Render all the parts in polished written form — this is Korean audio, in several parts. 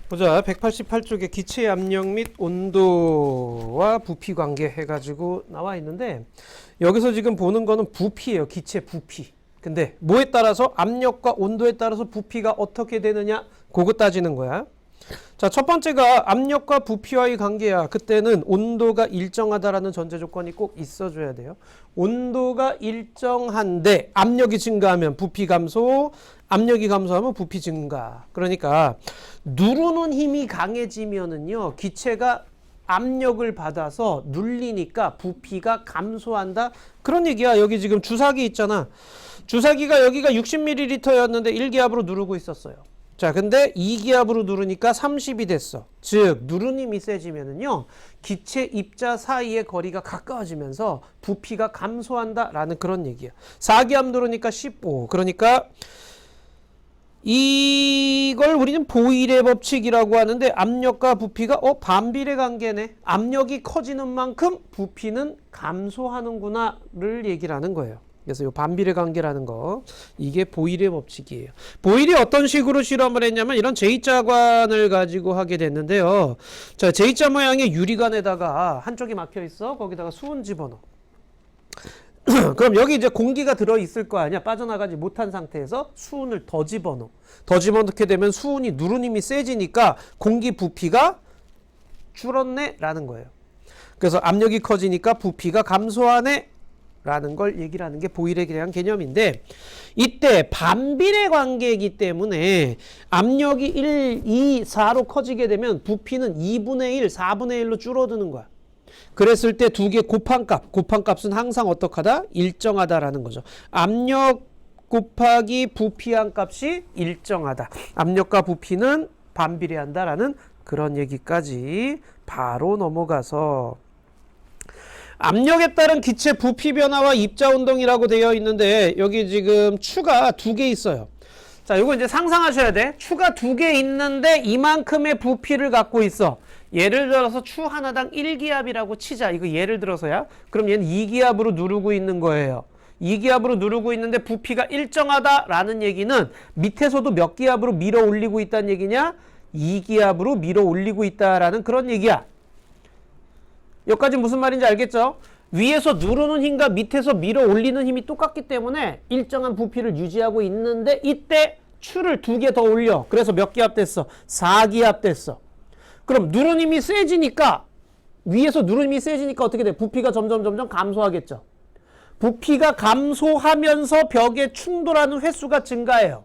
보자. 188쪽에 기체 압력 및 온도와 부피 관계 해가지고 나와 있는데 여기서 지금 보는 거는 부피예요. 기체 부피. 근데 뭐에 따라서 압력과 온도에 따라서 부피가 어떻게 되느냐 그거 따지는 거야. 자, 첫 번째가 압력과 부피와의 관계야. 그때는 온도가 일정하다라는 전제 조건이 꼭 있어줘야 돼요. 온도가 일정한데 압력이 증가하면 부피 감소, 압력이 감소하면 부피 증가. 그러니까 누르는 힘이 강해지면은요, 기체가 압력을 받아서 눌리니까 부피가 감소한다. 그런 얘기야. 여기 지금 주사기 있잖아. 주사기가 여기가 60ml였는데 1기압으로 누르고 있었어요. 자, 근데 2기압으로 누르니까 30이 됐어. 즉, 누르는 힘이 세지면은요, 기체 입자 사이의 거리가 가까워지면서 부피가 감소한다라는 그런 얘기야. 4기압 누르니까 15. 그러니까 이걸 우리는 보일의 법칙이라고 하는데 압력과 부피가 반비례 관계네. 압력이 커지는 만큼 부피는 감소하는구나를 얘기를 하는 거예요. 그래서 이 반비례 관계라는 거, 이게 보일의 법칙이에요. 보일이 어떤 식으로 실험을 했냐면 이런 J자관을 가지고 하게 됐는데요. 자, J자 모양의 유리관에다가 한쪽이 막혀 있어. 거기다가 수은 집어넣어. 그럼 여기 이제 공기가 들어있을 거 아니야. 빠져나가지 못한 상태에서 수은을 더 집어넣어. 더 집어넣게 되면 수은이 누르는 힘이 세지니까 공기 부피가 줄었네 라는 거예요. 그래서 압력이 커지니까 부피가 감소하네 라는 걸 얘기를 하는 게 보일에 대한 개념인데, 이때 반비례 관계이기 때문에 압력이 1, 2, 4로 커지게 되면 부피는 2분의 1, 4분의 1로 줄어드는 거야. 그랬을 때 두 개 곱한 값은 항상 어떡하다? 일정하다라는 거죠. 압력 곱하기 부피한 값이 일정하다. 압력과 부피는 반비례한다라는 그런 얘기까지 바로 넘어가서, 압력에 따른 기체 부피 변화와 입자 운동이라고 되어 있는데 여기 지금 추가 두 개 있어요. 자, 이거 이제 상상하셔야 돼. 추가 두 개 있는데 이만큼의 부피를 갖고 있어. 예를 들어서 추 하나당 1기압이라고 치자. 이거 예를 들어서야. 그럼 얘는 2기압으로 누르고 있는 거예요. 2기압으로 누르고 있는데 부피가 일정하다라는 얘기는 밑에서도 몇 기압으로 밀어 올리고 있다는 얘기냐? 2기압으로 밀어 올리고 있다라는 그런 얘기야. 여기까지 무슨 말인지 알겠죠? 위에서 누르는 힘과 밑에서 밀어 올리는 힘이 똑같기 때문에 일정한 부피를 유지하고 있는데 이때 추를 두 개 더 올려. 그래서 몇 기압 됐어? 4기압 됐어. 그럼 누르는 힘이 세지니까, 위에서 누르는 힘이 세지니까 어떻게 돼? 부피가 점점 감소하겠죠. 부피가 감소하면서 벽에 충돌하는 횟수가 증가해요.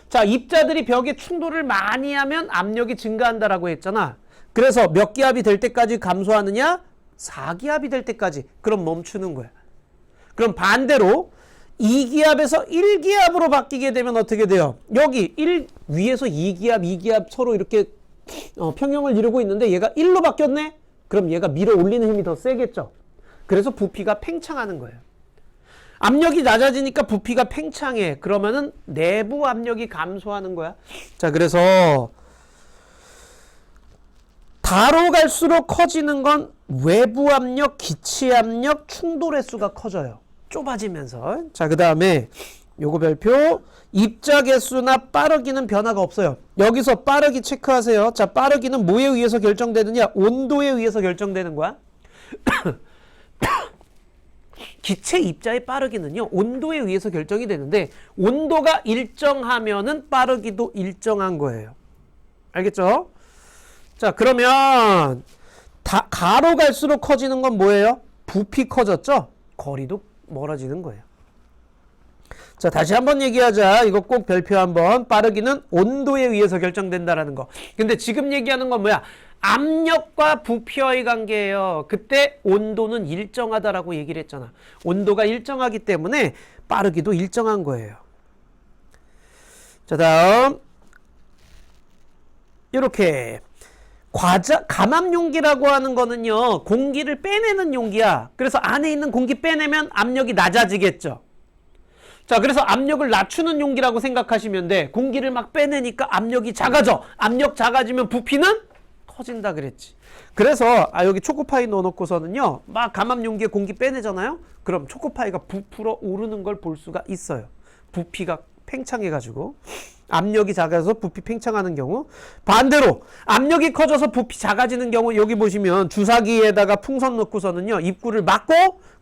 자, 입자들이 벽에 충돌을 많이 하면 압력이 증가한다라고 했잖아. 그래서 몇 기압이 될 때까지 감소하느냐? 4기압이 될 때까지. 그럼 멈추는 거야. 그럼 반대로 2기압에서 1기압으로 바뀌게 되면 어떻게 돼요? 여기 위에서 2기압, 2기압 서로 이렇게 평형을 이루고 있는데 얘가 1로 바뀌었네? 그럼 얘가 밀어 올리는 힘이 더 세겠죠. 그래서 부피가 팽창하는 거예요. 압력이 낮아지니까 부피가 팽창해. 그러면은 내부 압력이 감소하는 거야. 자, 그래서 가로 갈수록 커지는 건 외부 압력, 기체 압력, 충돌 횟수가 커져요. 좁아지면서. 자, 그 다음에 요거 별표, 입자 개수나 빠르기는 변화가 없어요. 여기서 빠르기 체크하세요. 자, 빠르기는 뭐에 의해서 결정되느냐? 온도에 의해서 결정되는 거야. 기체 입자의 빠르기는요, 온도에 의해서 결정이 되는데 온도가 일정하면은 빠르기도 일정한 거예요. 알겠죠? 자, 그러면 가로 갈수록 커지는 건 뭐예요? 부피 커졌죠? 거리도 멀어지는 거예요. 자, 다시 한번 얘기하자. 이거 꼭 별표 한번. 빠르기는 온도에 의해서 결정된다라는 거. 근데 지금 얘기하는 건 뭐야? 압력과 부피와의 관계예요. 그때 온도는 일정하다라고 얘기를 했잖아. 온도가 일정하기 때문에 빠르기도 일정한 거예요. 자, 다음 이렇게 감압 용기라고 하는 거는요, 공기를 빼내는 용기야. 그래서 안에 있는 공기 빼내면 압력이 낮아지겠죠. 자, 그래서 압력을 낮추는 용기라고 생각하시면 돼. 공기를 막 빼내니까 압력이 작아져. 압력 작아지면 부피는 커진다 그랬지. 그래서 여기 초코파이 넣어놓고서는요, 막 감압 용기에 공기 빼내잖아요. 그럼 초코파이가 부풀어 오르는 걸 볼 수가 있어요. 부피가 팽창해가지고 압력이 작아서 부피 팽창하는 경우, 반대로 압력이 커져서 부피 작아지는 경우 여기 보시면 주사기에다가 풍선 넣고서는요 입구를 막고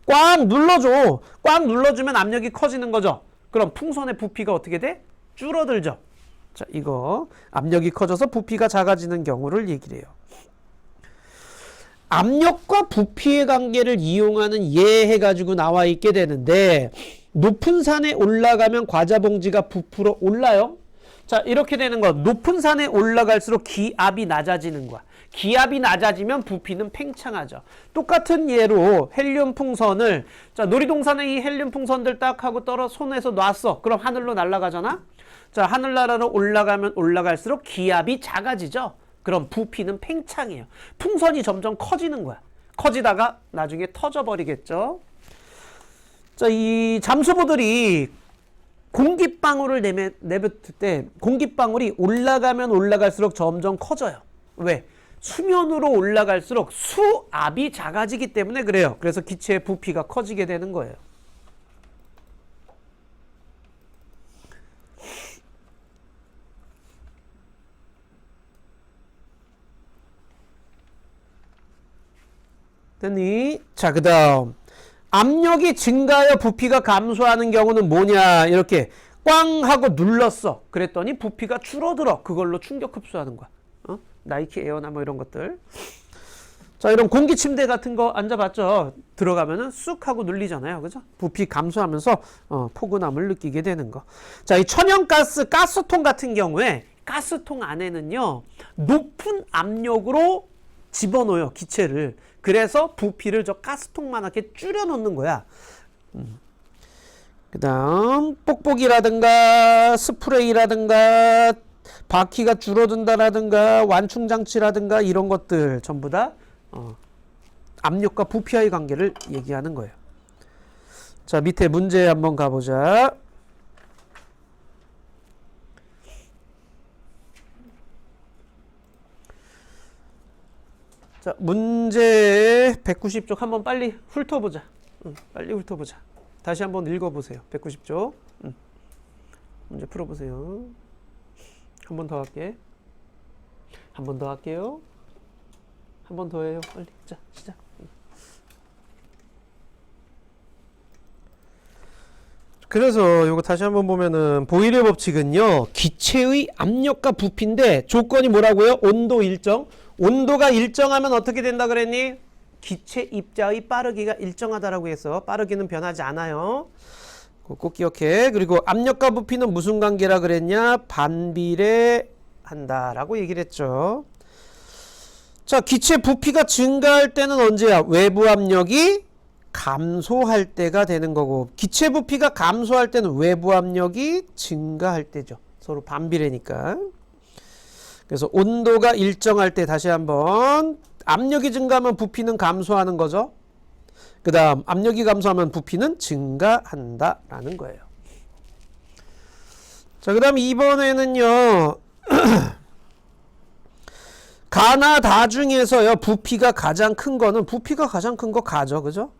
꽉 눌러줘. 꽉 눌러주면 압력이 커지는 거죠. 그럼 풍선의 부피가 어떻게 돼? 줄어들죠. 자, 이거 압력이 커져서 부피가 작아지는 경우를 얘기를 해요. 압력과 부피의 관계를 이용하는 예 해가지고 나와 있게 되는데, 높은 산에 올라가면 과자 봉지가 부풀어 올라요. 자, 이렇게 되는 거. 높은 산에 올라갈수록 기압이 낮아지는 거야. 기압이 낮아지면 부피는 팽창하죠. 똑같은 예로 헬륨 풍선을, 자, 놀이동산에 이 헬륨 풍선들 딱 하고 손에서 놨어. 그럼 하늘로 날아가잖아. 자, 하늘나라로 올라가면 올라갈수록 기압이 작아지죠. 그럼 부피는 팽창해요. 풍선이 점점 커지는 거야. 커지다가 나중에 터져버리겠죠. 자, 이 잠수부들이 공기방울을 내뱉을 때 공기방울이 올라가면 올라갈수록 점점 커져요. 왜? 수면으로 올라갈수록 수압이 작아지기 때문에 그래요. 그래서 기체의 부피가 커지게 되는 거예요. 됐니? 자, 그 다음 압력이 증가하여 부피가 감소하는 경우는 뭐냐. 이렇게 꽝 하고 눌렀어. 그랬더니 부피가 줄어들어. 그걸로 충격 흡수하는 거야. 나이키 에어나 뭐 이런 것들. 자, 이런 공기 침대 같은 거 앉아봤죠. 들어가면은 쑥 하고 눌리잖아요. 그죠? 부피 감소하면서 포근함을 느끼게 되는 거. 자, 이 천연가스 가스통 같은 경우에 가스통 안에는요 높은 압력으로 집어넣어요, 기체를. 그래서 부피를 저 가스통만하게 줄여 놓는 거야. 그 다음 뽁뽁이라든가 스프레이라든가 바퀴가 줄어든다라든가 완충장치라든가 이런 것들 전부 다 압력과 부피와의 관계를 얘기하는 거예요. 자, 밑에 문제 한번 가보자. 자, 문제 190쪽 한번 빨리 훑어보자. 빨리 훑어보자. 다시 한번 읽어보세요. 190쪽. 문제 풀어보세요. 한 번 더 할게. 한 번 더 할게요. 한 번 더 해요. 빨리. 자, 시작. 그래서 이거 다시 한번 보면은 보일의 법칙은요 기체의 압력과 부피인데 조건이 뭐라고요? 온도 일정. 온도가 일정하면 어떻게 된다 그랬니? 기체 입자의 빠르기가 일정하다라고 해서 빠르기는 변하지 않아요. 꼭 기억해. 그리고 압력과 부피는 무슨 관계라 그랬냐? 반비례한다라고 얘기를 했죠. 자, 기체 부피가 증가할 때는 언제야? 외부 압력이 감소할 때가 되는 거고, 기체 부피가 감소할 때는 외부 압력이 증가할 때죠. 서로 반비례니까. 그래서 온도가 일정할 때 다시 한번 압력이 증가하면 부피는 감소하는 거죠. 그 다음 압력이 감소하면 부피는 증가한다라는 거예요. 자, 그 다음 이번에는요 가나 다 중에서요 부피가 가장 큰 거는 부피가 가장 큰 거 가죠. 그죠?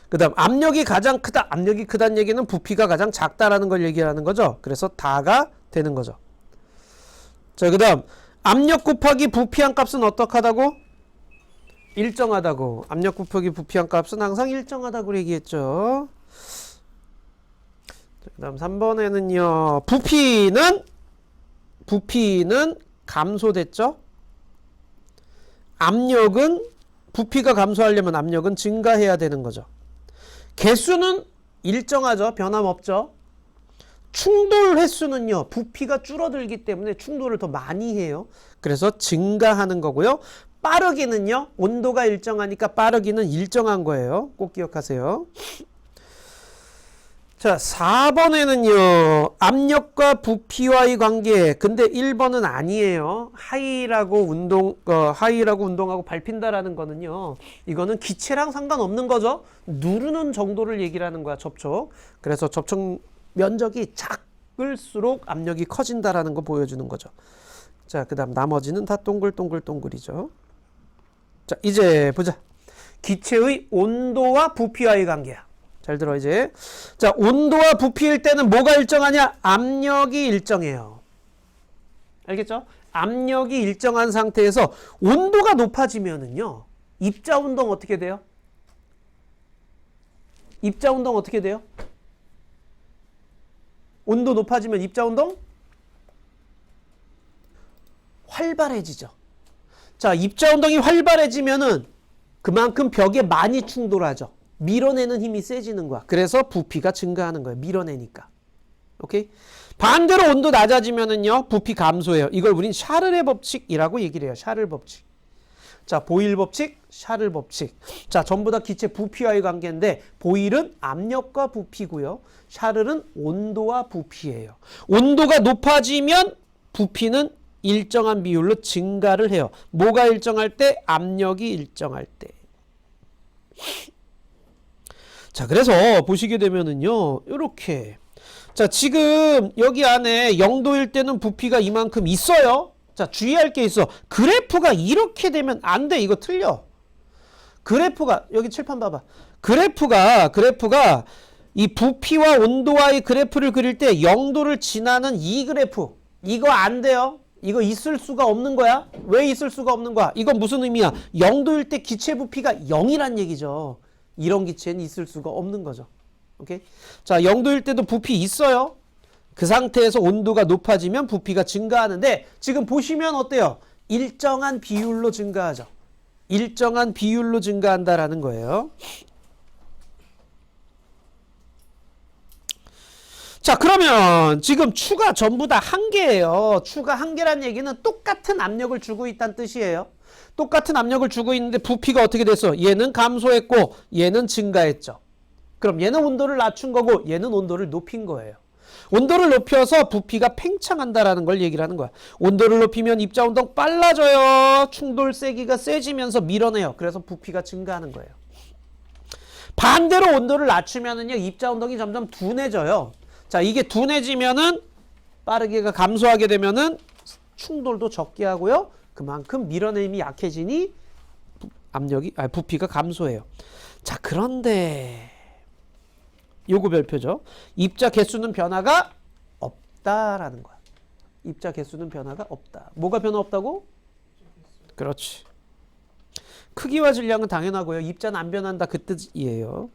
그 다음 압력이 가장 크다. 압력이 크다는 얘기는 부피가 가장 작다라는 걸 얘기하는 거죠. 그래서 다가 되는 거죠. 자, 그 다음 압력 곱하기 부피한 값은 어떡하다고? 일정하다고. 압력 곱하기 부피한 값은 항상 일정하다고 얘기했죠. 그 다음 3번에는요 부피는 감소됐죠. 압력은 부피가 감소하려면 압력은 증가해야 되는 거죠. 개수는 일정하죠. 변함없죠. 충돌 횟수는요 부피가 줄어들기 때문에 충돌을 더 많이 해요. 그래서 증가하는 거고요. 빠르기는요 온도가 일정하니까 빠르기는 일정한 거예요. 꼭 기억하세요. 자, 4번에는요 압력과 부피와의 관계. 근데 1번은 아니에요. 하이라고 운동하고 밟힌다라는 거는요 이거는 기체랑 상관없는 거죠. 누르는 정도를 얘기를 하는 거야. 접촉. 그래서 접촉 면적이 작을수록 압력이 커진다라는 거 보여주는 거죠. 자, 그 다음 나머지는 다 동글동글동글이죠. 자, 이제 보자. 기체의 온도와 부피와의 관계야. 잘 들어 이제. 자, 온도와 부피일 때는 뭐가 일정하냐? 압력이 일정해요. 알겠죠? 압력이 일정한 상태에서 온도가 높아지면은요. 입자 운동 어떻게 돼요? 입자 운동 어떻게 돼요? 온도 높아지면 입자 운동 활발해지죠. 자, 입자 운동이 활발해지면은 그만큼 벽에 많이 충돌하죠. 밀어내는 힘이 세지는 거야. 그래서 부피가 증가하는 거예요. 밀어내니까. 오케이? 반대로 온도 낮아지면은요, 부피 감소해요. 이걸 우린 샤를의 법칙이라고 얘기를 해요. 샤를 법칙. 자, 보일 법칙, 샤를 법칙. 자, 전부 다 기체 부피와의 관계인데 보일은 압력과 부피고요. 샤를은 온도와 부피예요. 온도가 높아지면 부피는 일정한 비율로 증가를 해요. 뭐가 일정할 때? 압력이 일정할 때. 자, 그래서 보시게 되면은요, 이렇게. 자, 지금 여기 안에 0도일 때는 부피가 이만큼 있어요. 자, 주의할 게 있어. 그래프가 이렇게 되면 안 돼. 이거 틀려. 그래프가, 여기 칠판 봐봐. 그래프가 이 부피와 온도와의 그래프를 그릴 때 0도를 지나는 이 그래프. 이거 안 돼요. 이거 있을 수가 없는 거야. 왜 있을 수가 없는 거야? 이건 무슨 의미야? 0도일 때 기체 부피가 0이란 얘기죠. 이런 기체는 있을 수가 없는 거죠. 오케이? 자, 0도일 때도 부피 있어요. 그 상태에서 온도가 높아지면 부피가 증가하는데 지금 보시면 어때요? 일정한 비율로 증가하죠. 일정한 비율로 증가한다라는 거예요. 자, 그러면 지금 추가 전부 다 한 개예요. 추가 한 개란 얘기는 똑같은 압력을 주고 있다는 뜻이에요. 똑같은 압력을 주고 있는데 부피가 어떻게 됐어? 얘는 감소했고 얘는 증가했죠. 그럼 얘는 온도를 낮춘 거고 얘는 온도를 높인 거예요. 온도를 높여서 부피가 팽창한다라는 걸 얘기를 하는 거야. 온도를 높이면 입자 운동 빨라져요. 충돌 세기가 세지면서 밀어내요. 그래서 부피가 증가하는 거예요. 반대로 온도를 낮추면은요, 입자 운동이 점점 둔해져요. 자, 이게 둔해지면은 빠르게 감소하게 되면은 충돌도 적게 하고요. 그만큼 밀어내림이 약해지니 부피가 감소해요. 자, 그런데 요거 별표죠. 입자 개수는 변화가 없다라는 거야. 입자 개수는 변화가 없다. 뭐가 변화 없다고? 그렇지. 크기와 질량은 당연하고요. 입자는 안 변한다 그 뜻이에요.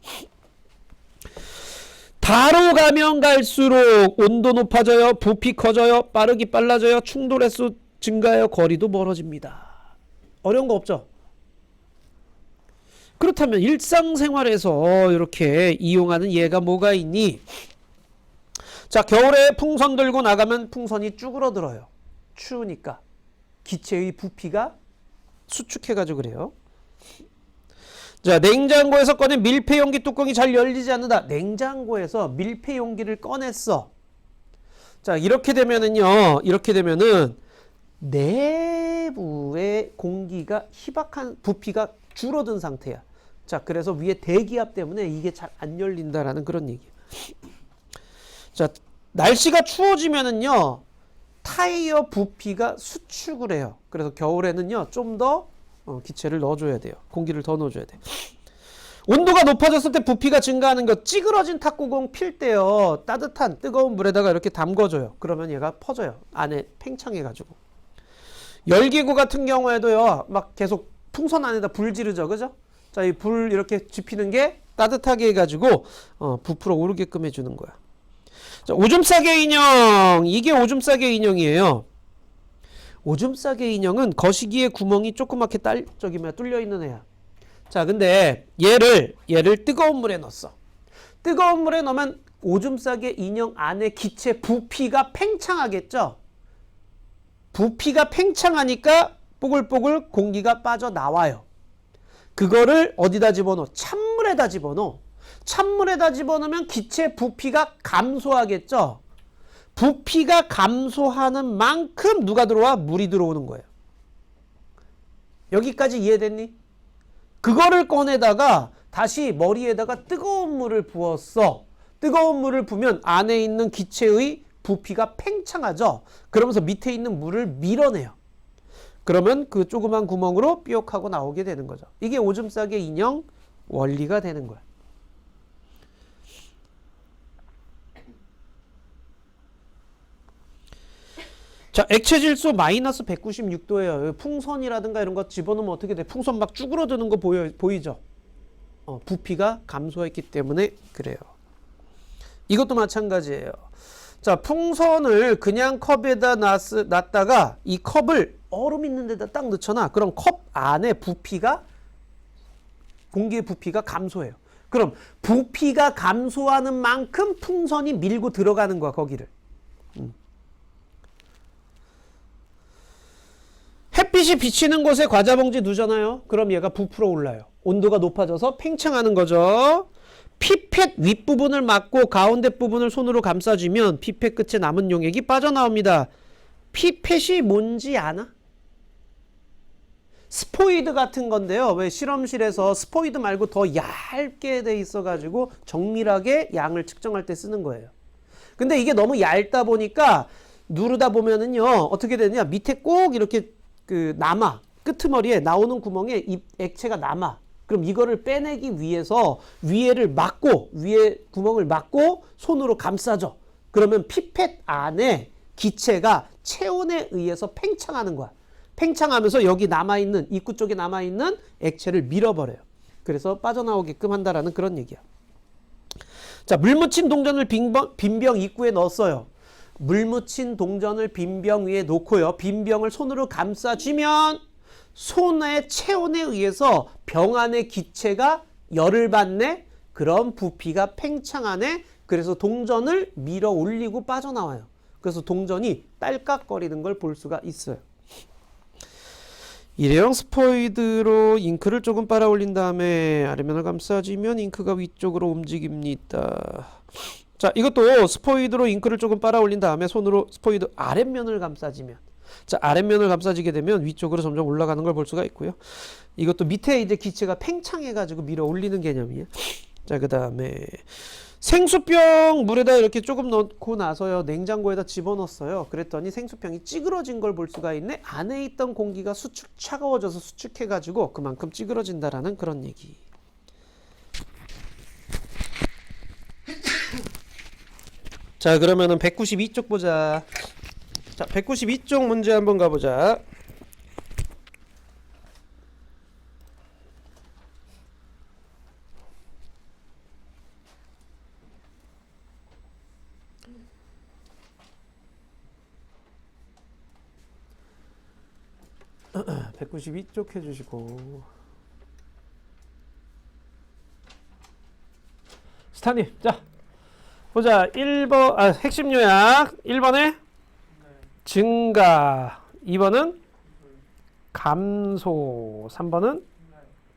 다로 가면 갈수록 온도 높아져요. 부피 커져요. 빠르기 빨라져요. 충돌 횟수 증가해요. 거리도 멀어집니다. 어려운 거 없죠? 그렇다면 일상생활에서 이렇게 이용하는 예가 뭐가 있니? 자, 겨울에 풍선 들고 나가면 풍선이 쭈그러들어요. 추우니까. 기체의 부피가 수축해가지고 그래요. 자, 냉장고에서 꺼낸 밀폐 용기 뚜껑이 잘 열리지 않는다. 냉장고에서 밀폐 용기를 꺼냈어. 자, 이렇게 되면은 내부의 공기가 희박한 부피가 줄어든 상태야. 자, 그래서 위에 대기압 때문에 이게 잘 안 열린다라는 그런 얘기야. 자, 날씨가 추워지면은요, 타이어 부피가 수축을 해요. 그래서 겨울에는요, 좀 더 기체를 넣어줘야 돼요. 공기를 더 넣어줘야 돼. 온도가 높아졌을 때 부피가 증가하는 거, 찌그러진 탁구공 필 때요, 따뜻한 뜨거운 물에다가 이렇게 담궈줘요. 그러면 얘가 퍼져요. 안에 팽창해가지고. 열기구 같은 경우에도요, 막 계속 풍선 안에다 불 지르죠. 그죠? 자, 이 불 이렇게 지피는 게 따뜻하게 해가지고, 부풀어 오르게끔 해주는 거야. 자, 오줌 싸개 인형. 이게 오줌 싸개 인형이에요. 오줌 싸개 인형은 거시기에 구멍이 조그맣게 뚫려 있는 애야. 자, 근데 얘를 뜨거운 물에 넣었어. 뜨거운 물에 넣으면 오줌 싸개 인형 안에 기체 부피가 팽창하겠죠? 부피가 팽창하니까 뽀글뽀글 공기가 빠져나와요. 그거를 어디다 집어넣어? 찬물에다 집어넣어. 찬물에다 집어넣으면 기체 부피가 감소하겠죠? 부피가 감소하는 만큼 누가 들어와? 물이 들어오는 거예요. 여기까지 이해됐니? 그거를 꺼내다가 다시 머리에다가 뜨거운 물을 부었어. 뜨거운 물을 부으면 안에 있는 기체의 부피가 팽창하죠. 그러면서 밑에 있는 물을 밀어내요. 그러면 그 조그만 구멍으로 삐옥하고 나오게 되는 거죠. 이게 오줌 싸개 인형 원리가 되는 거야. 자, 액체 질소 마이너스 196도예요. 풍선이라든가 이런 거 집어넣으면 어떻게 돼? 풍선 막 쭈그러드는 거 보이죠? 부피가 감소했기 때문에 그래요. 이것도 마찬가지예요. 자, 풍선을 그냥 컵에다 놨다가 이 컵을 얼음 있는 데다 딱 넣잖아. 그럼 컵 안에 부피가, 공기의 부피가 감소해요. 그럼 부피가 감소하는 만큼 풍선이 밀고 들어가는 거야, 거기를. 햇빛이 비치는 곳에 과자 봉지 두잖아요. 그럼 얘가 부풀어 올라요. 온도가 높아져서 팽창하는 거죠. 피펫 윗부분을 막고 가운데 부분을 손으로 감싸주면 피펫 끝에 남은 용액이 빠져나옵니다. 피펫이 뭔지 아나? 스포이드 같은 건데요. 왜 실험실에서 스포이드 말고 더 얇게 돼 있어가지고 정밀하게 양을 측정할 때 쓰는 거예요. 근데 이게 너무 얇다 보니까 누르다 보면은요, 어떻게 되냐, 밑에 꼭 이렇게 남아, 끄트머리에 나오는 구멍에 액체가 남아. 그럼 이거를 빼내기 위해서 위에를 막고, 위에 구멍을 막고 손으로 감싸줘. 그러면 피펫 안에 기체가 체온에 의해서 팽창하는 거야. 팽창하면서 여기 남아있는, 입구 쪽에 남아있는 액체를 밀어버려요. 그래서 빠져나오게끔 한다라는 그런 얘기야. 자, 물 묻힌 동전을 빈병 입구에 넣었어요. 물 묻힌 동전을 빈병 위에 놓고요. 빈병을 손으로 감싸주면 손의 체온에 의해서 병 안의 기체가 열을 받네. 그럼 부피가 팽창하네. 그래서 동전을 밀어 올리고 빠져나와요. 그래서 동전이 딸깍거리는 걸 볼 수가 있어요. 일회용 스포이드로 잉크를 조금 빨아 올린 다음에 아래면을 감싸주면 잉크가 위쪽으로 움직입니다. 자, 이것도 스포이드로 잉크를 조금 빨아 올린 다음에 손으로 스포이드 아랫면을 감싸주면, 자, 아랫면을 감싸지게 되면 위쪽으로 점점 올라가는 걸 볼 수가 있고요. 이것도 밑에 이제 기체가 팽창해가지고 밀어 올리는 개념이에요. 자, 그 다음에 생수병 물에다 이렇게 조금 넣고 나서요, 냉장고에다 집어넣었어요. 그랬더니 생수병이 찌그러진 걸 볼 수가 있네. 안에 있던 공기가 차가워져서 수축해가지고 그만큼 찌그러진다라는 그런 얘기. 자, 그러면은 192쪽 보자. 자, 192쪽 문제 한번 가보자. 자, 192쪽 해주시고. 스타님, 자, 보자. 1번, 핵심 요약. 1번에 증가, 2번은 감소, 3번은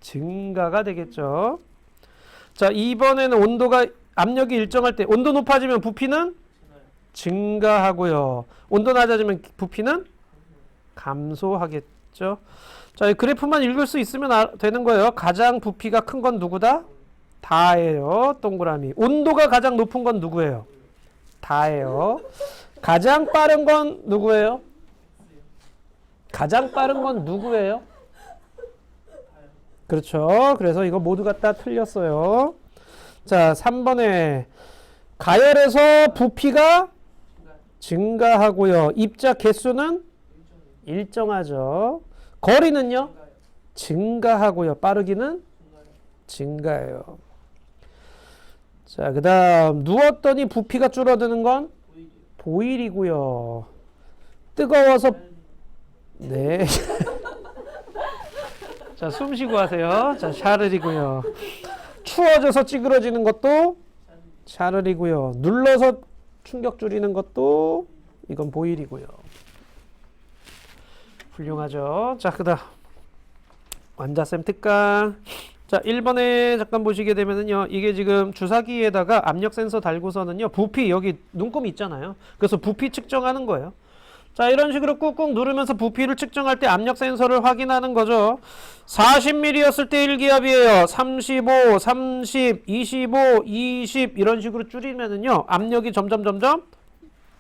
증가가 되겠죠. 자, 2번에는 온도가, 압력이 일정할 때 온도 높아지면 부피는 증가하고요. 온도 낮아지면 부피는 감소하겠죠. 자, 이 그래프만 읽을 수 있으면 되는 거예요. 가장 부피가 큰 건 누구다? 다예요. 동그라미. 온도가 가장 높은 건 누구예요? 다예요. 가장 빠른 건 누구예요? 가장 빠른 건 누구예요? 그렇죠. 그래서 이거 모두가 다 틀렸어요. 자, 3번에 가열에서 부피가 증가하고요. 입자 개수는 일정하죠. 거리는요? 증가하고요. 빠르기는 증가해요. 자, 그 다음 누웠더니 부피가 줄어드는 건 보일이고요. 뜨거워서, 네. 자, 숨 쉬고 하세요. 자, 샤를이고요. 추워져서 찌그러지는 것도 샤를이고요. 눌러서 충격 줄이는 것도 이건 보일이고요. 훌륭하죠. 자, 그 다음 완자쌤 특강. 자, 1번에 잠깐 보시게 되면은요, 이게 지금 주사기에다가 압력 센서 달고서는요, 부피, 여기 눈금이 있잖아요. 그래서 부피 측정하는 거예요. 자, 이런 식으로 꾹꾹 누르면서 부피를 측정할 때 압력 센서를 확인하는 거죠. 40mm였을 때 1기압이에요. 35, 30, 25, 20 이런 식으로 줄이면은요, 압력이 점점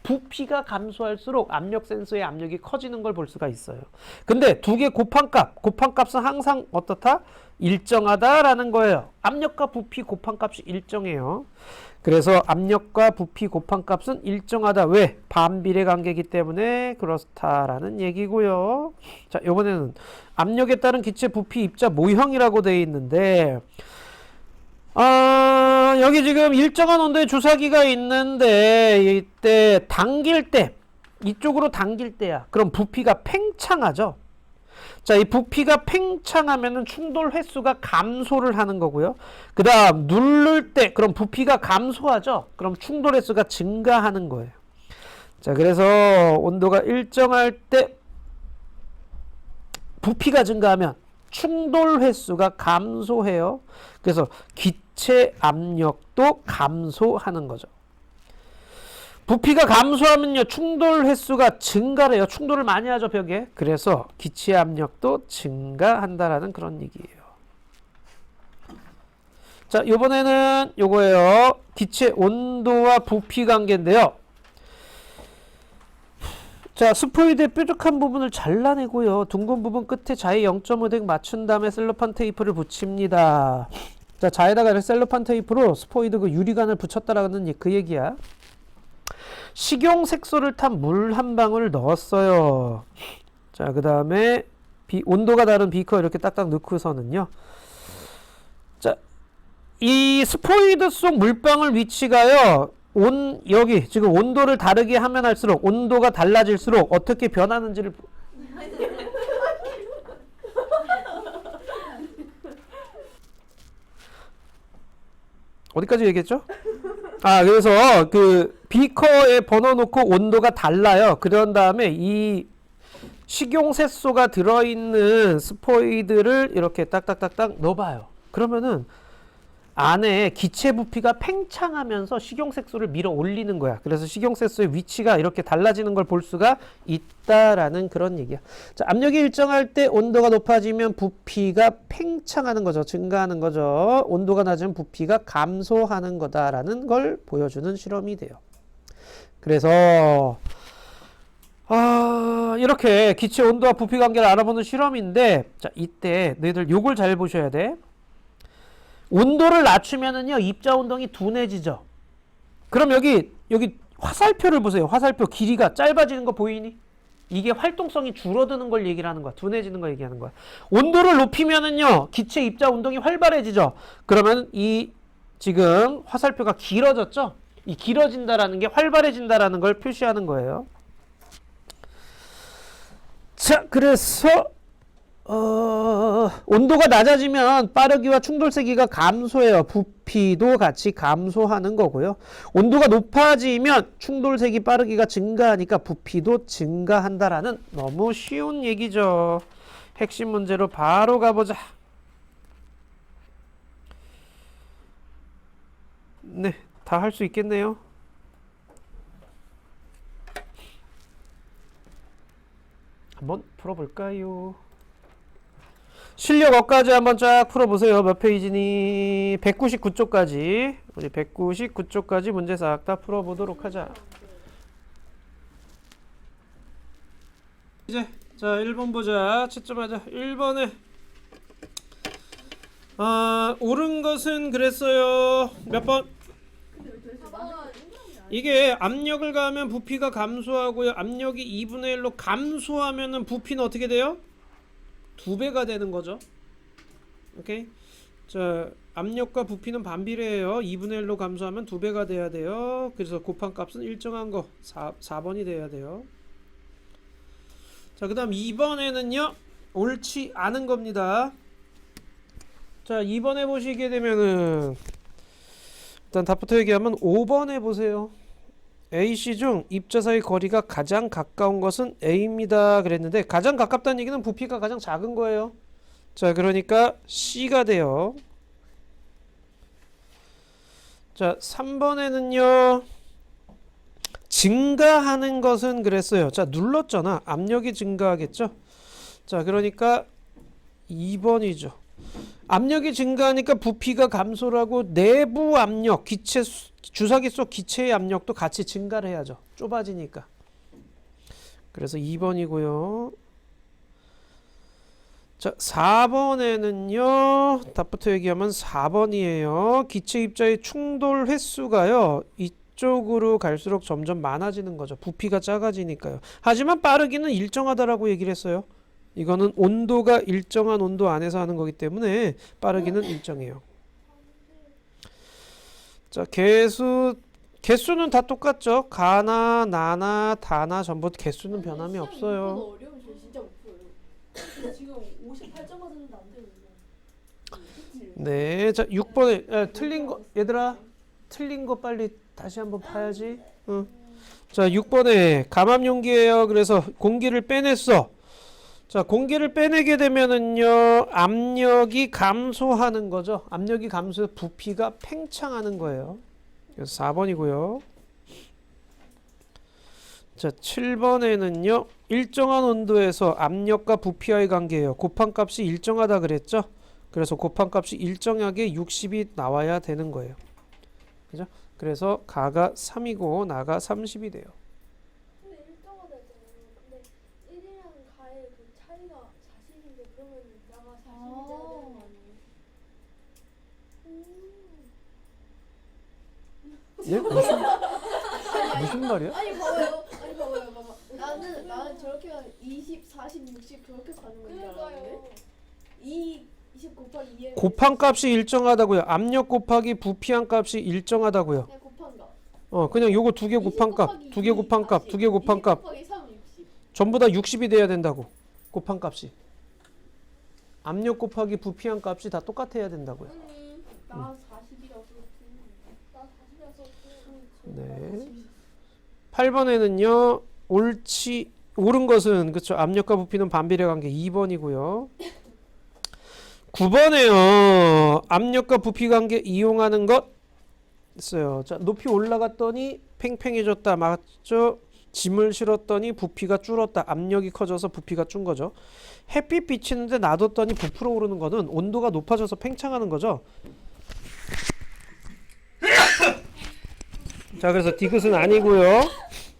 부피가 감소할수록 압력 센서의 압력이 커지는 걸 볼 수가 있어요. 근데 두 개 곱한 값은 항상 어떻다? 일정하다라는 거예요. 압력과 부피 곱한 값이 일정해요. 그래서 압력과 부피 곱한 값은 일정하다. 왜? 반비례 관계이기 때문에 그렇다라는 얘기고요. 자, 이번에는 압력에 따른 기체 부피 입자 모형이라고 되어 있는데 여기 지금 일정한 온도의 주사기가 있는데 이때 당길 때 이쪽으로 당길 때야. 그럼 부피가 팽창하죠. 자, 이 부피가 팽창하면은 충돌 횟수가 감소를 하는 거고요. 그 다음 누를 때 그럼 부피가 감소하죠. 그럼 충돌 횟수가 증가하는 거예요. 자, 그래서 온도가 일정할 때 부피가 증가하면 충돌 횟수가 감소해요. 그래서 기체 압력도 감소하는 거죠. 부피가 감소하면요 충돌 횟수가 증가를 해요. 충돌을 많이 하죠 벽에. 그래서 기체 압력도 증가한다라는 그런 얘기예요. 자, 이번에는 요거예요. 기체 온도와 부피 관계인데요. 자, 스포이드의 뾰족한 부분을 잘라내고요. 둥근 부분 끝에 자에 0.5덱 맞춘 다음에 셀로판 테이프를 붙입니다. 자, 자에다가 셀로판 테이프로 스포이드 그 유리관을 붙였다라는 그 얘기야. 식용 색소를 탄 물 한 방울 넣었어요. 자, 그 다음에 온도가 다른 비커 이렇게 딱딱 넣고서는요. 자, 이 스포이드 속 물방울 위치가요. 여기 지금 온도를 다르게 하면 할수록 온도가 달라질수록 어떻게 변하는지를 어디까지 얘기했죠? 그래서 그 비커에 번호 놓고 온도가 달라요. 그런 다음에 이 식용색소가 들어있는 스포이드를 이렇게 딱딱딱딱 넣어봐요. 그러면은 안에 기체 부피가 팽창하면서 식용색소를 밀어 올리는 거야. 그래서 식용색소의 위치가 이렇게 달라지는 걸 볼 수가 있다라는 그런 얘기야. 자, 압력이 일정할 때 온도가 높아지면 부피가 팽창하는 거죠. 증가하는 거죠. 온도가 낮으면 부피가 감소하는 거다라는 걸 보여주는 실험이 돼요. 그래서 이렇게 기체 온도와 부피 관계를 알아보는 실험인데, 자, 이때 너희들 요걸 잘 보셔야 돼. 온도를 낮추면은요 입자 운동이 둔해지죠. 그럼 여기 화살표를 보세요. 화살표 길이가 짧아지는 거 보이니? 이게 활동성이 줄어드는 걸 얘기를 하는 거야. 둔해지는 걸 얘기하는 거야. 온도를 높이면은요 기체 입자 운동이 활발해지죠. 그러면 이 지금 화살표가 길어졌죠. 이 길어진다라는 게 활발해진다라는 걸 표시하는 거예요. 자, 그래서 온도가 낮아지면 빠르기와 충돌세기가 감소해요. 부피도 같이 감소하는 거고요. 온도가 높아지면 충돌세기 빠르기가 증가하니까 부피도 증가한다라는 너무 쉬운 얘기죠. 핵심 문제로 바로 가보자. 네, 다 할 수 있겠네요. 한번 풀어볼까요? 실력어까지 한번 쫙 풀어보세요. 몇 페이지니? 199쪽까지. 우리 199쪽까지 문제 싹 다 풀어보도록 하자. 이제 자 1번 보자. 채점하자. 1번에 옳은 것은 그랬어요. 몇 번? 이게 압력을 가하면 부피가 감소하고요. 압력이 2분의 1로 감소하면은 부피는 어떻게 돼요? 2배가 되는 거죠. 오케이. 자, 압력과 부피는 반비례해요. 2분의 1로 감소하면 2배가 돼야 돼요. 그래서 곱한 값은 일정한 거 4번이 돼야 돼요. 자, 그 다음 2번에는요 옳지 않은 겁니다. 자, 2번에 보시게 되면은 일단 답부터 얘기하면 5번에 보세요. AC 중 입자 사이 거리가 가장 가까운 것은 A입니다. 그랬는데 가장 가깝다는 얘기는 부피가 가장 작은 거예요. 자, 그러니까 C가 돼요. 자, 3번에는요. 증가하는 것은 그랬어요. 자, 눌렀잖아. 압력이 증가하겠죠. 자, 그러니까 2번이죠. 압력이 증가하니까 부피가 감소하고 내부 압력, 주사기 속 기체의 압력도 같이 증가를 해야죠. 좁아지니까. 그래서 2번이고요. 자, 4번에는요. 답부터 얘기하면 4번이에요. 기체 입자의 충돌 횟수가요. 이쪽으로 갈수록 점점 많아지는 거죠. 부피가 작아지니까요. 하지만 빠르기는 일정하다라고 얘기를 했어요. 이거는 온도가 일정한 온도 안에서 하는 거기 때문에 빠르기는 일정해요. 자, 개수는 다 똑같죠. 가나, 나나, 다나 전부 개수는 변함이 없어요. 어려운 줄 진짜 못 풀어요. 지금 58점 맞았는데 안 돼요. 네, 자 6번에 틀린 거 얘들아 틀린 거 빨리 다시 한번 파야지. 응. 자 6번에 감압용기예요. 그래서 공기를 빼냈어. 자 공기를 빼내게 되면은요 압력이 감소하는 거죠. 압력이 감소해서 부피가 팽창하는 거예요. 그래서 4번이고요. 자 7번에는요 일정한 온도에서 압력과 부피와의 관계예요. 곱한값이 일정하다 그랬죠. 그래서 곱한값이 일정하게 60이 나와야 되는 거예요. 그죠? 그래서 가가 3이고 나가 30이 돼요. 근데 일정하다 했잖아요. 근데 1이랑 가의 그 차이가 40인데 그러면 나가 40이 돼야 되는 거 아니에요? 예? 무슨 말이야? 아니 봐봐요. 아니 봐봐. 나는 저렇게 한 20, 40, 60 저렇게 가는 건줄 알았는데. 20 곱하기 2에 곱한 값이 일정하다고요. 압력 곱하기 부피한 값이 일정하다고요. 그냥 곱한 거. 그냥 요거 두 개 곱한 값, 두 개 곱한 값, 두 개 곱한 값 곱하기 3, 60. 전부 다 60이 돼야 된다고. 곱한 값이. 압력 곱하기 부피한 값이 다 똑같아야 된다고요. 나 40이라서 나 40이라서 네. 8번에는요. 옳은 것은 그쵸. 압력과 부피는 반비례 관계 2번이고요. 9번에요. 압력과 부피 관계 이용하는 것 있어요. 자, 높이 올라갔더니 팽팽해졌다. 맞죠? 짐을 실었더니 부피가 줄었다. 압력이 커져서 부피가 준 거죠. 햇빛 비치는데 놔뒀더니 부풀어 오르는 거는 온도가 높아져서 팽창하는 거죠. 자, 그래서 디귿은 아니고요.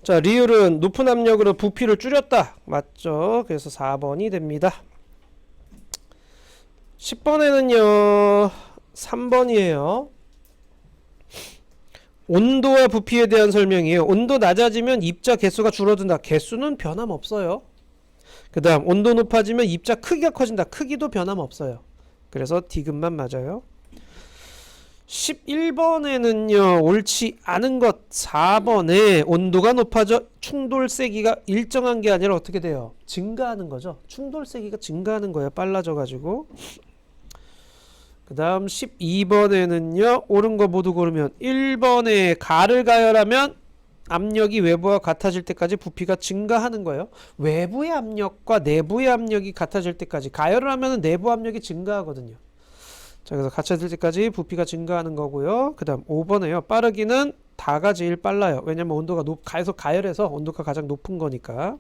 자, 리을은 높은 압력으로 부피를 줄였다. 맞죠? 그래서 4번이 됩니다. 10번에는요. 3번이에요. 온도와 부피에 대한 설명이에요. 온도 낮아지면 입자 개수가 줄어든다. 개수는 변함없어요. 그 다음 온도 높아지면 입자 크기가 커진다. 크기도 변함없어요. 그래서 디귿만 맞아요. 11번에는요. 옳지 않은 것 4번에 온도가 높아져 충돌 세기가 일정한 게 아니라 어떻게 돼요? 증가하는 거죠. 충돌 세기가 증가하는 거예요. 빨라져 가지고. 그 다음 12번에는요. 옳은 거 모두 고르면 1번에 가를 가열하면 압력이 외부와 같아질 때까지 부피가 증가하는 거예요. 외부의 압력과 내부의 압력이 같아질 때까지 가열을 하면 내부 압력이 증가하거든요. 자, 그래서 같아질 때까지 부피가 증가하는 거고요. 그 다음 5번에요. 빠르기는 다가 제일 빨라요. 왜냐면 온도가 계속 가열해서 온도가 가장 높은 거니까.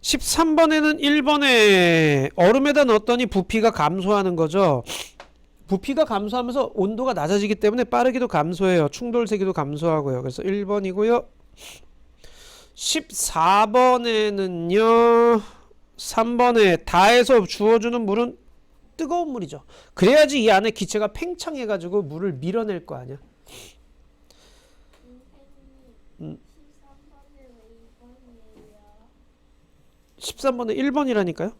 13번에는 1번에 얼음에다 넣었더니 부피가 감소하는 거죠. 부피가 감소하면서 온도가 낮아지기 때문에 빠르기도 감소해요. 충돌 세기도 감소하고요. 그래서 1번이고요. 14번에는요. 3번에 다에서 주어주는 물은 뜨거운 물이죠. 그래야지 이 안에 기체가 팽창해가지고 물을 밀어낼 거 아니야. 13번에 1번이라니까요.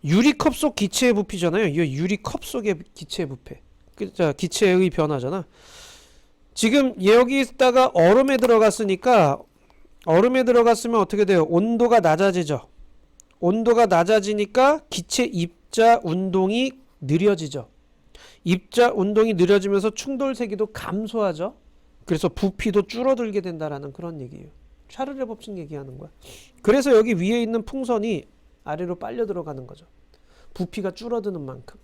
유리컵 속 기체의 부피잖아요. 이 유리컵 속의 기체의 부피. 자, 기체의 변화잖아. 지금 여기 있다가 얼음에 들어갔으니까 얼음에 들어갔으면 어떻게 돼요? 온도가 낮아지죠. 온도가 낮아지니까 기체 입자 운동이 느려지죠. 입자 운동이 느려지면서 충돌 세기도 감소하죠. 그래서 부피도 줄어들게 된다라는 그런 얘기예요. 샤를레 법칙 얘기하는 거야. 그래서 여기 위에 있는 풍선이 아래로 빨려 들어가는 거죠. 부피가 줄어드는 만큼.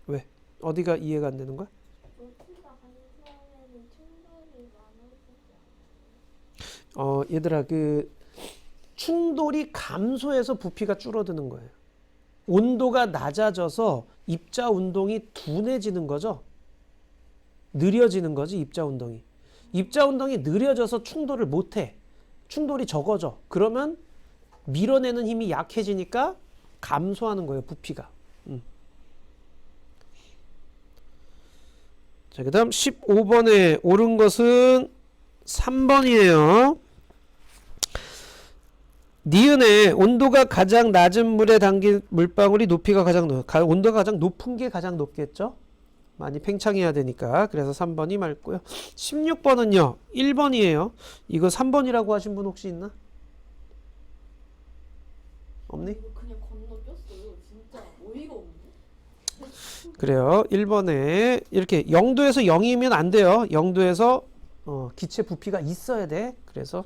왜? 어디가 이해가 안 되는 거야? 얘들아, 충돌이 감소해서 부피가 줄어드는 거예요. 온도가 낮아져서 입자 운동이 둔해지는 거죠. 느려지는 거지, 입자 운동이. 입자 운동이 느려져서 충돌을 못해. 충돌이 적어져. 그러면 밀어내는 힘이 약해지니까 감소하는 거예요, 부피가. 자, 그 다음 15번에 옳은 것은 3번이에요. 니은에 온도가 가장 낮은 물에 담긴 물방울이 높이가 가장 온도가 가장 높은 게 가장 높겠죠? 많이 팽창해야 되니까. 그래서 3번이 맞고요. 16번은요. 1번이에요. 이거 3번이라고 하신 분 혹시 있나? 없니? 이거 그냥 건너뛰었어요. 진짜 어이가 없네. 그래요. 1번에 이렇게 0도에서 0이면 안 돼요. 0도에서 기체 부피가 있어야 돼. 그래서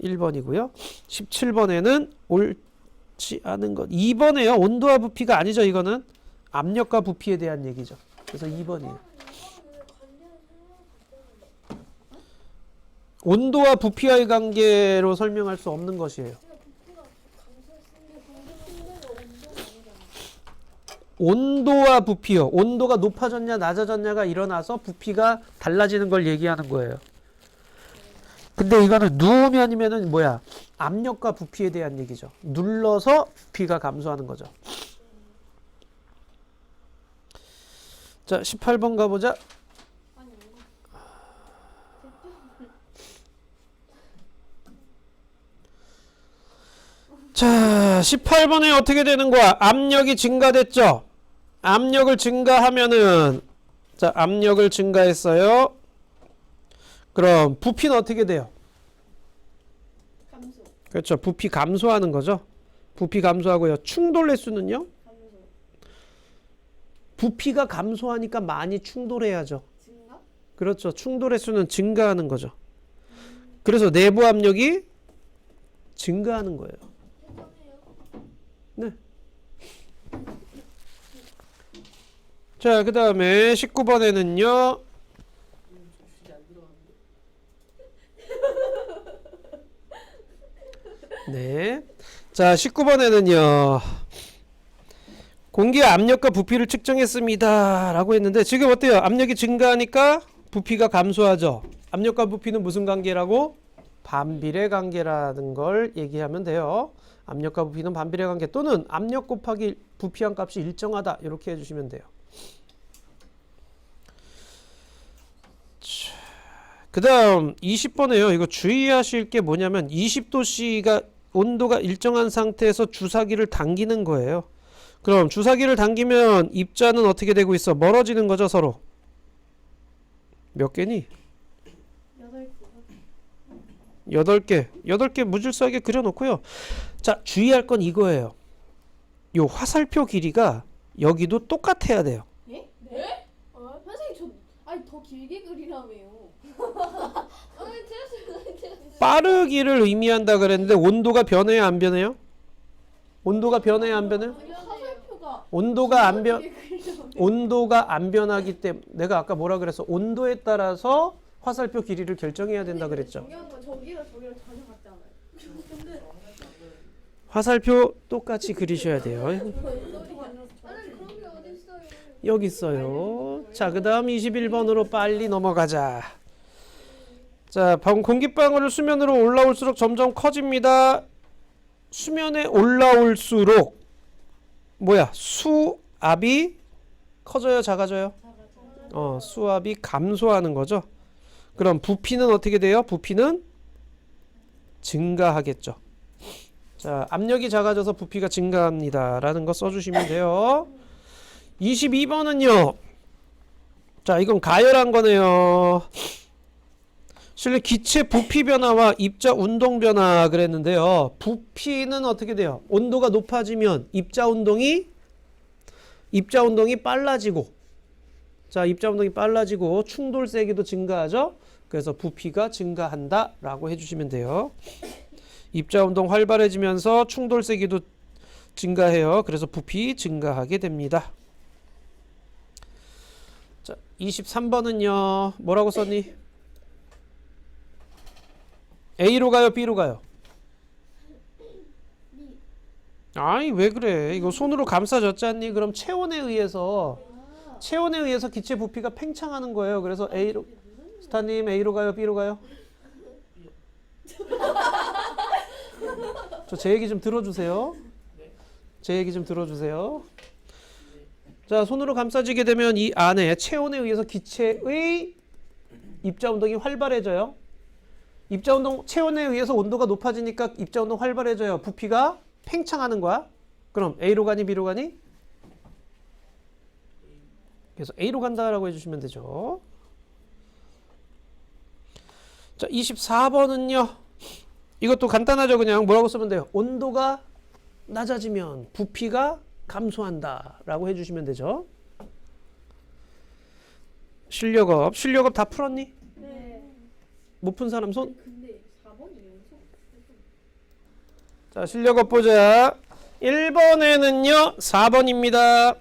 1번이고요. 17번에는 옳지 않은 것. 2번에요. 온도와 부피가 아니죠. 이거는 압력과 부피에 대한 얘기죠. 그래서 2번이에요. 온도와 부피와의 관계로 설명할 수 없는 것이에요. 온도와 부피요. 온도가 높아졌냐 낮아졌냐가 일어나서 부피가 달라지는 걸 얘기하는 거예요. 근데 이거는 누우면이면은 뭐야? 압력과 부피에 대한 얘기죠. 눌러서 부피가 감소하는 거죠. 자, 18번 가보자. 자, 18번에 어떻게 되는 거야? 압력이 증가됐죠? 압력을 증가하면은, 자, 압력을 증가했어요. 그럼 부피는 어떻게 돼요? 감소. 그렇죠. 부피 감소하는 거죠. 부피 감소하고요. 충돌 횟수는요? 감소. 부피가 감소하니까 많이 충돌해야죠. 증가? 그렇죠. 충돌 횟수는 증가하는 거죠. 그래서 내부 압력이 증가하는 거예요. 네. 자, 그 다음에 19번에는요. 네. 자, 19번에는요. 공기의 압력과 부피를 측정했습니다. 라고 했는데 지금 어때요? 압력이 증가하니까 부피가 감소하죠. 압력과 부피는 무슨 관계라고? 반비례 관계라는 걸 얘기하면 돼요. 압력과 부피는 반비례 관계 또는 압력 곱하기 부피한 값이 일정하다. 이렇게 해주시면 돼요. 그 다음 20번에요. 이거 주의하실 게 뭐냐면 20도씨가 온도가 일정한 상태에서 주사기를 당기는 거예요. 그럼 주사기를 당기면 입자는 어떻게 되고 있어? 멀어지는 거죠, 서로. 몇 개니? 8개. 8개 무질서하게 그려놓고요. 자, 주의할 건 이거예요. 요 화살표 길이가 여기도 똑같아야 돼요. 예? 네? 선생님 아니 더 길게 그리라며요. 빠르기를 의미한다 그랬는데 온도가 변해요, 안 변해요? 온도가 변해요, 안 변해요? 화살표가 온도가 안 변하기 때문에 내가 아까 뭐라 그랬어? 온도에 따라서 화살표 길이를 결정해야 된다 그랬죠. 중요한 건 저기랑 저기랑 전혀 같지 않아요. 근데 화살표 똑같이 그리셔야 돼요. 아니 그런 게 어디 있어요? 여기 있어요. 자, 그 다음 21번으로 빨리 넘어가자. 자, 공기방울을 수면으로 올라올수록 점점 커집니다. 수면에 올라올수록 뭐야? 수압이 커져요, 작아져요? 수압이 감소하는 거죠. 그럼 부피는 어떻게 돼요? 부피는 증가하겠죠. 자, 압력이 작아져서 부피가 증가합니다. 라는 거 써주시면 돼요. 22번은요. 자, 이건 가열한 거네요. 실내 기체 부피 변화와 입자 운동 변화 그랬는데요. 부피는 어떻게 돼요? 온도가 높아지면 입자 운동이 빨라지고, 자, 입자 운동이 빨라지고 충돌 세기도 증가하죠. 그래서 부피가 증가한다 라고 해주시면 돼요. 입자 운동 활발해지면서 충돌 세기도 증가해요. 그래서 부피 증가하게 됩니다. 자, 23번은요. 뭐라고 썼니? A로 가요, B로 가요? 아이 왜 그래? 이거 손으로 감싸졌잖니? 그럼 체온에 의해서 기체 부피가 팽창하는 거예요. 그래서 A로 스타님 A로 가요, B로 가요? 저 제 얘기 좀 들어주세요. 제 얘기 좀 들어주세요. 자, 손으로 감싸지게 되면 이 안에 체온에 의해서 기체의 입자 운동이 활발해져요. 입자 운동, 체온에 의해서 온도가 높아지니까 입자 운동 활발해져요. 부피가 팽창하는 거야. 그럼 A로 가니 B로 가니? 그래서 A로 간다라고 해주시면 되죠. 자, 24번은요. 이것도 간단하죠. 그냥 뭐라고 쓰면 돼요. 온도가 낮아지면 부피가 감소한다 라고 해주시면 되죠. 실력업 다 풀었니? 네. 못 푼 사람 손? 근데 4번이 연속. 자, 실력업 보자. 1번에는요 4번입니다.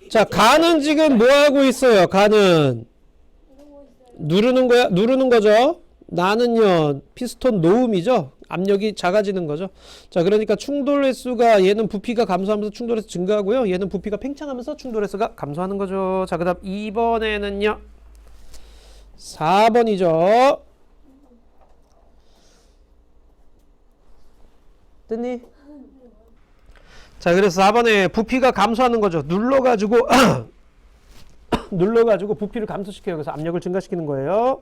자, 가는 지금 뭐 하고 있어요? 가는 누르는 거야? 누르는 거죠. 나는요 피스톤 놓음이죠. 압력이 작아지는 거죠. 자, 그러니까 충돌 횟수가 얘는 부피가 감소하면서 충돌 횟수 증가하고요. 얘는 부피가 팽창하면서 충돌 횟수가 감소하는 거죠. 자, 그다음 2번에는요 4번이죠. 됐니? 자, 그래서 4번에 부피가 감소하는 거죠. 눌러가지고 부피를 감소시켜요. 그래서 압력을 증가시키는 거예요.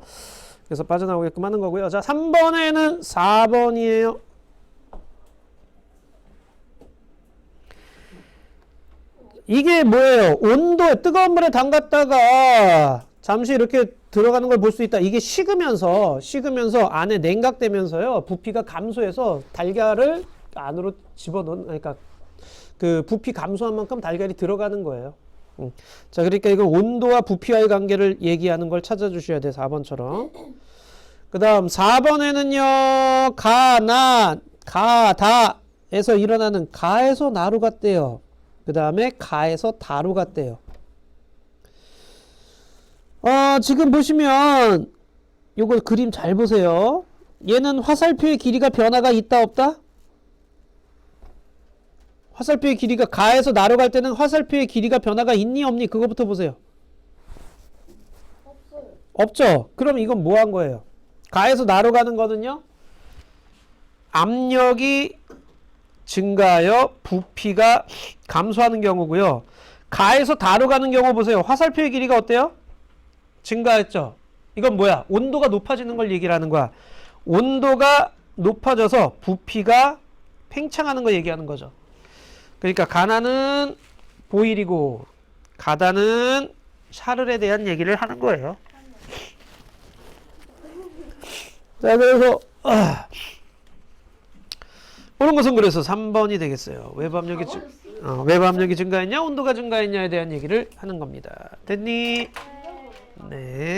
그래서 빠져나오게끔 하는 거고요. 자, 3번에는 4번이에요. 이게 뭐예요? 온도에 뜨거운 물에 담갔다가 잠시 이렇게 들어가는 걸 볼 수 있다. 이게 식으면서 안에 냉각되면서요. 부피가 감소해서 달걀을 안으로 집어넣는, 그러니까 그 부피 감소한 만큼 달걀이 들어가는 거예요. 자, 그러니까 이건 온도와 부피와의 관계를 얘기하는 걸 찾아주셔야 돼요. 4번처럼. 그 다음 4번에는요 가다에서 일어나는 가에서 나로 갔대요. 그 다음에 가에서 다로 갔대요. 지금 보시면 요거 그림 잘 보세요. 얘는 화살표의 길이가 변화가 있다 없다? 화살표의 길이가 가에서 나로 갈 때는 화살표의 길이가 변화가 있니 없니? 그거부터 보세요. 없어요. 없죠? 그럼 이건 뭐 한 거예요? 가에서 나로 가는 거는요 압력이 증가하여 부피가 감소하는 경우고요. 가에서 다로 가는 경우 보세요. 화살표의 길이가 어때요? 증가했죠? 이건 뭐야? 온도가 높아지는 걸 얘기를 하는 거야. 온도가 높아져서 부피가 팽창하는 거 얘기하는 거죠. 그러니까 가나는 보일이고 가다는 샤를에 대한 얘기를 하는 거예요. 자, 그래서 오는 것은 그래서 3번이 되겠어요. 외부 압력이 증가했냐 온도가 증가했냐에 대한 얘기를 하는 겁니다. 됐니? 네.